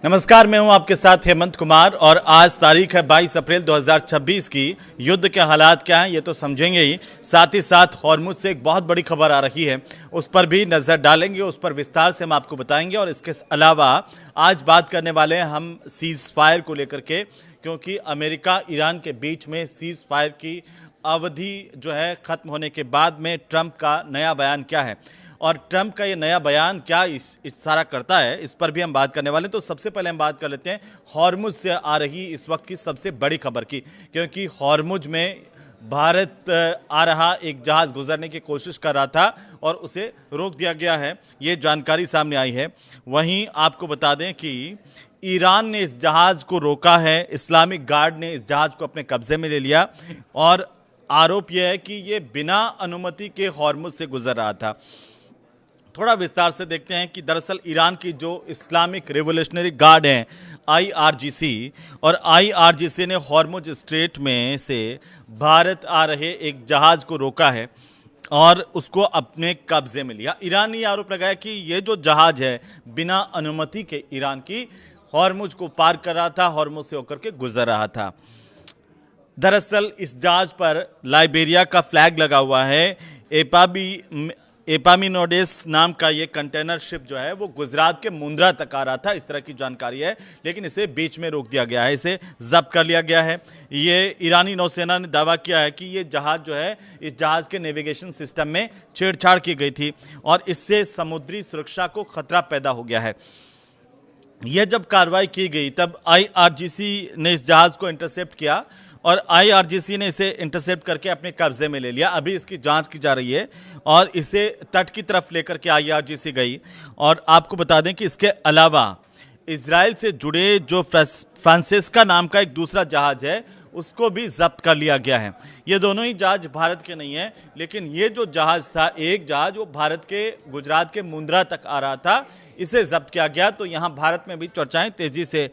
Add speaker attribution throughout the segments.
Speaker 1: नमस्कार, मैं हूं आपके साथ हेमंत कुमार और आज तारीख है 22 अप्रैल 2026 की। युद्ध के हालात क्या हैं ये तो समझेंगे ही, साथ ही साथ हॉर्मुज से एक बहुत बड़ी खबर आ रही है, उस पर भी नज़र डालेंगे, उस पर विस्तार से हम आपको बताएंगे। और इसके अलावा आज बात करने वाले हैं हम सीज़ फायर को लेकर के, क्योंकि अमेरिका ईरान के बीच में सीज़ फायर की अवधि जो है ख़त्म होने के बाद में ट्रंप का नया बयान क्या है और ट्रंप का ये नया बयान क्या इशारा करता है, इस पर भी हम बात करने वाले हैं। तो सबसे पहले हम बात कर लेते हैं हॉर्मुज से आ रही इस वक्त की सबसे बड़ी खबर की, क्योंकि हॉर्मुज में भारत आ रहा एक जहाज़ गुजरने की कोशिश कर रहा था और उसे रोक दिया गया है, ये जानकारी सामने आई है। वहीं आपको बता दें कि ईरान ने इस जहाज़ को रोका है, इस्लामिक गार्ड ने इस जहाज़ को अपने कब्जे में ले लिया और आरोप यह है कि ये बिना अनुमति के हॉर्मुज से गुजर रहा था। थोड़ा विस्तार से देखते हैं कि दरअसल ईरान की जो इस्लामिक रिवोल्यूशनरी गार्ड हैं आईआरजीसी, और आईआरजीसी ने हॉर्मुज स्ट्रेट में से भारत आ रहे एक जहाज़ को रोका है और उसको अपने कब्जे में लिया। ईरान ने आरोप लगाया कि ये जो जहाज़ है बिना अनुमति के ईरान की हॉर्मुज को पार कर रहा था, हॉर्मुज से होकर के गुजर रहा था। दरअसल इस जहाज पर लाइबेरिया का फ्लैग लगा हुआ है। एपामिनोडेस नाम का ये कंटेनर शिप जो है वो गुजरात के मुंद्रा तक आ रहा था, इस तरह की जानकारी है, लेकिन इसे बीच में रोक दिया गया है, इसे जब्त कर लिया गया है। ये ईरानी नौसेना ने दावा किया है कि ये जहाज़ जो है इस जहाज़ के नेविगेशन सिस्टम में छेड़छाड़ की गई थी और इससे समुद्री सुरक्षा को खतरा पैदा हो गया है। यह जब कार्रवाई की गई तब आईआरजीसी ने इस जहाज़ को इंटरसेप्ट किया और आईआरजीसी ने इसे इंटरसेप्ट करके अपने कब्जे में ले लिया। अभी इसकी जांच की जा रही है और इसे तट की तरफ लेकर के आईआरजीसी गई। और आपको बता दें कि इसके अलावा इजराइल से जुड़े जो फ्रांसिस्का नाम का एक दूसरा जहाज़ है उसको भी जब्त कर लिया गया है। ये दोनों ही जहाज भारत के नहीं है, लेकिन ये जो जहाज़ था, एक जहाज़ वो भारत के गुजरात के मुंद्रा तक आ रहा था, इसे जब्त किया गया। तो यहाँ भारत में भी चर्चाएं तेज़ी से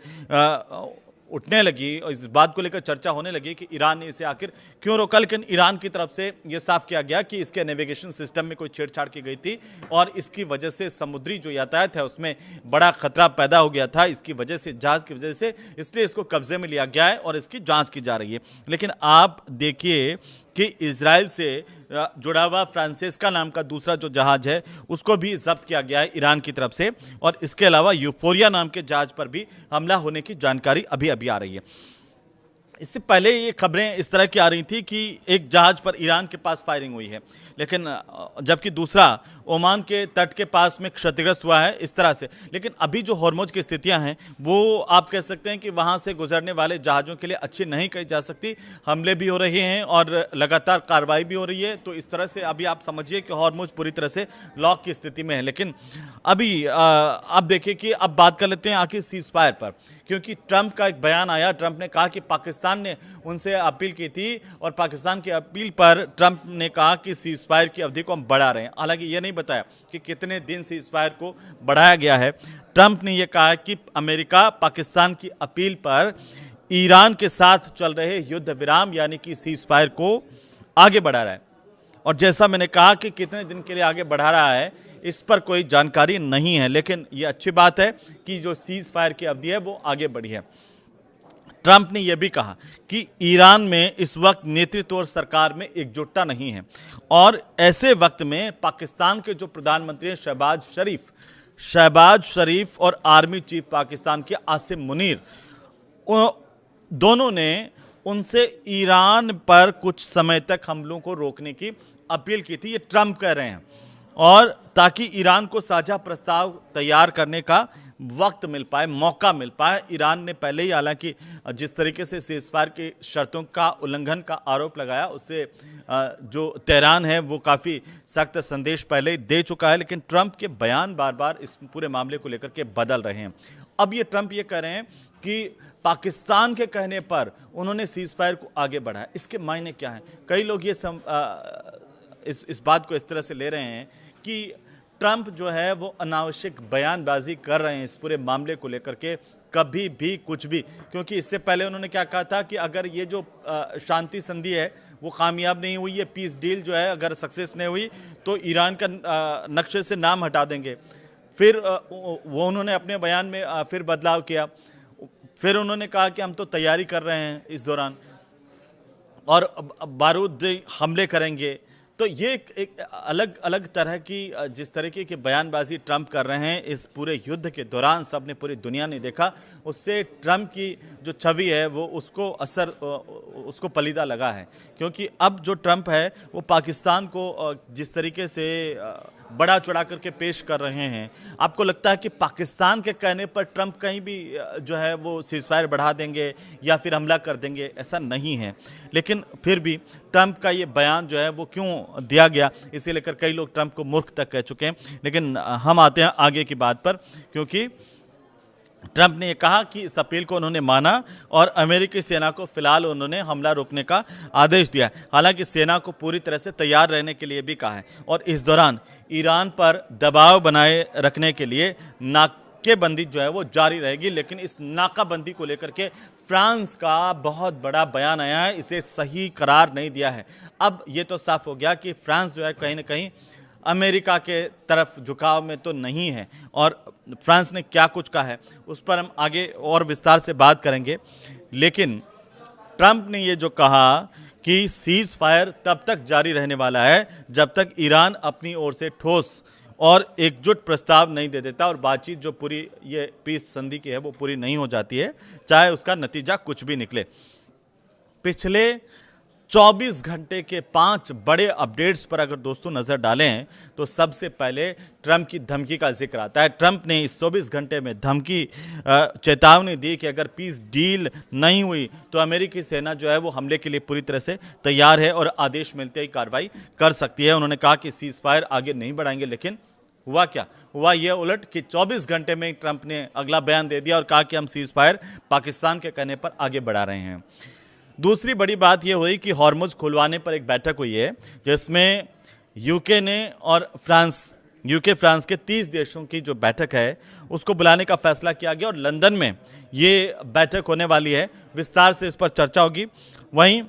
Speaker 1: उठने लगी और इस बात को लेकर चर्चा होने लगी कि ईरान ने इसे आखिर क्यों रोका। लेकिन ईरान की तरफ से यह साफ किया गया कि इसके नेविगेशन सिस्टम में कोई छेड़छाड़ की गई थी और इसकी वजह से समुद्री जो यातायात है उसमें बड़ा खतरा पैदा हो गया था, इसकी वजह से, जहाज़ की वजह से, इसलिए इसको कब्जे में लिया गया है और इसकी जांच की जा रही है। लेकिन आप देखिए कि इजराइल से जुड़ा हुआ फ्रांसिस्का नाम का दूसरा जो जहाज़ है उसको भी जब्त किया गया है ईरान की तरफ से, और इसके अलावा यूफोरिया नाम के जहाज़ पर भी हमला होने की जानकारी अभी अभी आ रही है। इससे पहले ये खबरें इस तरह की आ रही थी कि एक जहाज़ पर ईरान के पास फायरिंग हुई है, लेकिन जबकि दूसरा ओमान के तट के पास में क्षतिग्रस्त हुआ है, इस तरह से। लेकिन अभी जो हॉर्मुज की स्थितियां हैं वो आप कह सकते हैं कि वहां से गुजरने वाले जहाज़ों के लिए अच्छी नहीं कही जा सकती। हमले भी हो रहे हैं और लगातार कार्रवाई भी हो रही है, तो इस तरह से अभी आप समझिए कि हॉर्मुज पूरी तरह से लॉक की स्थिति में है। लेकिन अभी आप देखिए कि अब बात कर लेते हैं आखिर सीज फायर पर, क्योंकि ट्रंप का एक बयान आया। ट्रंप ने कहा कि पाकिस्तान ने उनसे अपील की थी और पाकिस्तान की अपील पर ट्रंप ने कहा कि सीज फायर की अवधि को हम बढ़ा रहे हैं। हालांकि ये नहीं बताया कि कितने दिन सीज फायर को बढ़ाया गया है। ट्रंप ने यह कहा कि अमेरिका पाकिस्तान की अपील पर ईरान के साथ चल रहे युद्ध विराम यानी कि सीज फायर को आगे बढ़ा रहा है, और जैसा मैंने कहा कि कितने दिन के लिए आगे बढ़ा रहा है इस पर कोई जानकारी नहीं है, लेकिन ये अच्छी बात है कि जो सीज फायर की अवधि है वो आगे बढ़ी है। ट्रंप ने यह भी कहा कि ईरान में इस वक्त नेतृत्व और सरकार में एकजुटता नहीं है, और ऐसे वक्त में पाकिस्तान के जो प्रधानमंत्री हैं शहबाज शरीफ और आर्मी चीफ पाकिस्तान के आसिम मुनीर, दोनों ने उनसे ईरान पर कुछ समय तक हमलों को रोकने की अपील की थी, ये ट्रंप कह रहे हैं, और ताकि ईरान को साझा प्रस्ताव तैयार करने का वक्त मिल पाए, मौका मिल पाए। ईरान ने पहले ही हालांकि जिस तरीके से सीज़फायर की शर्तों का उल्लंघन का आरोप लगाया, उससे जो तेहरान है वो काफ़ी सख्त संदेश पहले ही दे चुका है, लेकिन ट्रंप के बयान बार बार इस पूरे मामले को लेकर के बदल रहे हैं। अब ये ट्रंप ये कह रहे हैं कि पाकिस्तान के कहने पर उन्होंने सीज़फायर को आगे बढ़ाया। इसके मायने क्या हैं? कई लोग ये इस बात को इस तरह से ले रहे हैं कि ट्रंप जो है वो अनावश्यक बयानबाजी कर रहे हैं इस पूरे मामले को लेकर के, कभी भी कुछ भी। क्योंकि इससे पहले उन्होंने क्या कहा था कि अगर ये जो शांति संधि है वो कामयाब नहीं हुई, ये पीस डील जो है अगर सक्सेस नहीं हुई तो ईरान का नक्शे से नाम हटा देंगे। फिर वो उन्होंने अपने बयान में फिर बदलाव किया। फिर उन्होंने कहा कि हम तो तैयारी कर रहे हैं इस दौरान और बारूदी हमले करेंगे। तो ये एक अलग अलग तरह की जिस तरीके की बयानबाजी ट्रंप कर रहे हैं इस पूरे युद्ध के दौरान, सबने पूरी दुनिया ने देखा। उससे ट्रंप की जो छवि है वो उसको पलीदा लगा है, क्योंकि अब जो ट्रंप है वो पाकिस्तान को जिस तरीके से बड़ा चढ़ा करके पेश कर रहे हैं, आपको लगता है कि पाकिस्तान के कहने पर ट्रंप कहीं भी जो है वो सीज़फायर बढ़ा देंगे या फिर हमला कर देंगे? ऐसा नहीं है। लेकिन फिर भी ट्रंप का ये बयान जो है वो क्यों दिया गया, इसे लेकर कई लोग ट्रंप को मूर्ख तक कह चुके हैं। लेकिन हम आते हैं आगे की बात पर, क्योंकि ट्रंप ने कहा कि इस अपील को उन्होंने माना और अमेरिकी सेना को फिलहाल उन्होंने हमला रोकने का आदेश दिया है। हालांकि सेना को पूरी तरह से तैयार रहने के लिए भी कहा है और इस दौरान ईरान पर दबाव बनाए रखने के लिए नाकेबंदी जो है वो जारी रहेगी। लेकिन इस नाकाबंदी को लेकर के फ्रांस का बहुत बड़ा बयान आया है, इसे सही करार नहीं दिया है। अब ये तो साफ हो गया कि फ्रांस जो है कहीं ना कहीं अमेरिका के तरफ झुकाव में तो नहीं है, और फ्रांस ने क्या कुछ कहा है उस पर हम आगे और विस्तार से बात करेंगे। लेकिन ट्रंप ने ये जो कहा कि सीज फायर तब तक जारी रहने वाला है जब तक ईरान अपनी ओर से ठोस और एकजुट प्रस्ताव नहीं दे देता और बातचीत जो पूरी ये पीस संधि की है वो पूरी नहीं हो जाती है, चाहे उसका नतीजा कुछ भी निकले। पिछले 24 घंटे के 5 बड़े अपडेट्स पर अगर दोस्तों नज़र डालें तो सबसे पहले ट्रंप की धमकी का जिक्र आता है। ट्रंप ने इस 24 घंटे में धमकी चेतावनी दी कि अगर पीस डील नहीं हुई तो अमेरिकी सेना जो है वो हमले के लिए पूरी तरह से तैयार है और आदेश मिलते ही कार्रवाई कर सकती है। उन्होंने कहा कि सीज फायर आगे नहीं बढ़ाएंगे, लेकिन हुआ क्या? हुआ यह उलट कि 24 घंटे में ट्रंप ने अगला बयान दे दिया और कहा कि हम सीज फायर पाकिस्तान के कहने पर आगे बढ़ा रहे हैं। दूसरी बड़ी बात यह हुई कि हॉर्मुज खुलवाने पर एक बैठक हुई है जिसमें यूके ने और फ्रांस के 30 देशों की जो बैठक है उसको बुलाने का फैसला किया गया और लंदन में ये बैठक होने वाली है। विस्तार से इस पर चर्चा होगी। वहीं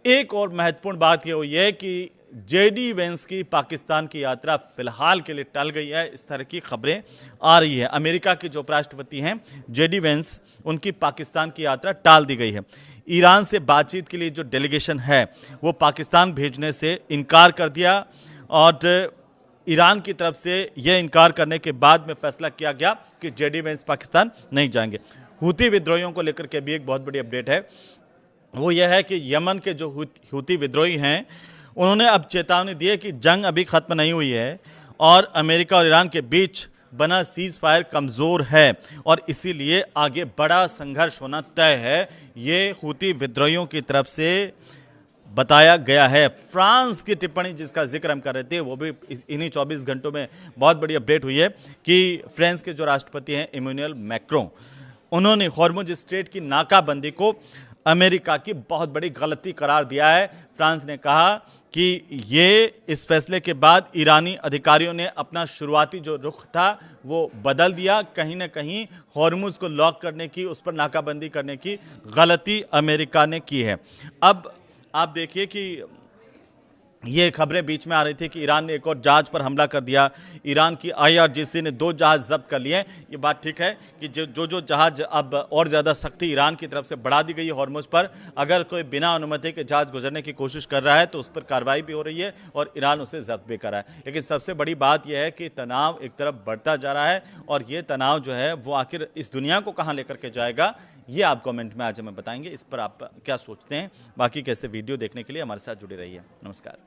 Speaker 1: एक और महत्वपूर्ण बात यह हुई है कि जेडी वेंस की पाकिस्तान की यात्रा फिलहाल के लिए टल गई है, इस तरह की खबरें आ रही है। अमेरिका के जो उपराष्ट्रपति हैं जेडी वेंस, उनकी पाकिस्तान की यात्रा टाल दी गई है। ईरान से बातचीत के लिए जो डेलीगेशन है वो पाकिस्तान भेजने से इनकार कर दिया और ईरान की तरफ से यह इनकार करने के बाद में फैसला किया गया कि जेडी वेंस पाकिस्तान नहीं जाएंगे। हूती विद्रोहियों को लेकर के भी एक बहुत बड़ी अपडेट है, वो यह है कि यमन के जो हूती विद्रोही हैं उन्होंने अब चेतावनी दी है कि जंग अभी खत्म नहीं हुई है और अमेरिका और ईरान के बीच बना सीज फायर कमज़ोर है और इसीलिए आगे बड़ा संघर्ष होना तय है। ये हूती विद्रोहियों की तरफ से बताया गया है। फ्रांस की टिप्पणी जिसका जिक्र हम कर रहे थे वो भी इन्हीं 24 घंटों में बहुत बड़ी अपडेट हुई है कि फ्रांस के जो राष्ट्रपति हैं इमैनुअल मैक्रों, उन्होंने हॉर्मुज स्ट्रेट की नाकाबंदी को अमेरिका की बहुत बड़ी गलती करार दिया है। फ्रांस ने कहा कि ये इस फैसले के बाद ईरानी अधिकारियों ने अपना शुरुआती जो रुख था वो बदल दिया। कहीं ना कहीं हॉर्मुज को लॉक करने की, उस पर नाकाबंदी करने की गलती अमेरिका ने की है। अब आप देखिए कि ये खबरें बीच में आ रही थी कि ईरान ने एक और जहाज पर हमला कर दिया। ईरान की IRGC ने 2 जहाज जब्त कर लिए। ये बात ठीक है कि जो जहाज अब और ज़्यादा सख्ती ईरान की तरफ से बढ़ा दी गई है हॉर्मुज पर, अगर कोई बिना अनुमति के जहाज गुजरने की कोशिश कर रहा है तो उस पर कार्रवाई भी हो रही है और ईरान उसे जब्त भी कर रहा है। लेकिन सबसे बड़ी बात यह है कि तनाव एक तरफ बढ़ता जा रहा है और ये तनाव जो है वो आखिर इस दुनिया को कहाँ लेकर के जाएगा, ये आप कमेंट में आज हमें बताएंगे। इस पर आप क्या सोचते हैं? बाकी कैसे वीडियो देखने के लिए हमारे साथ जुड़े रहिए। नमस्कार।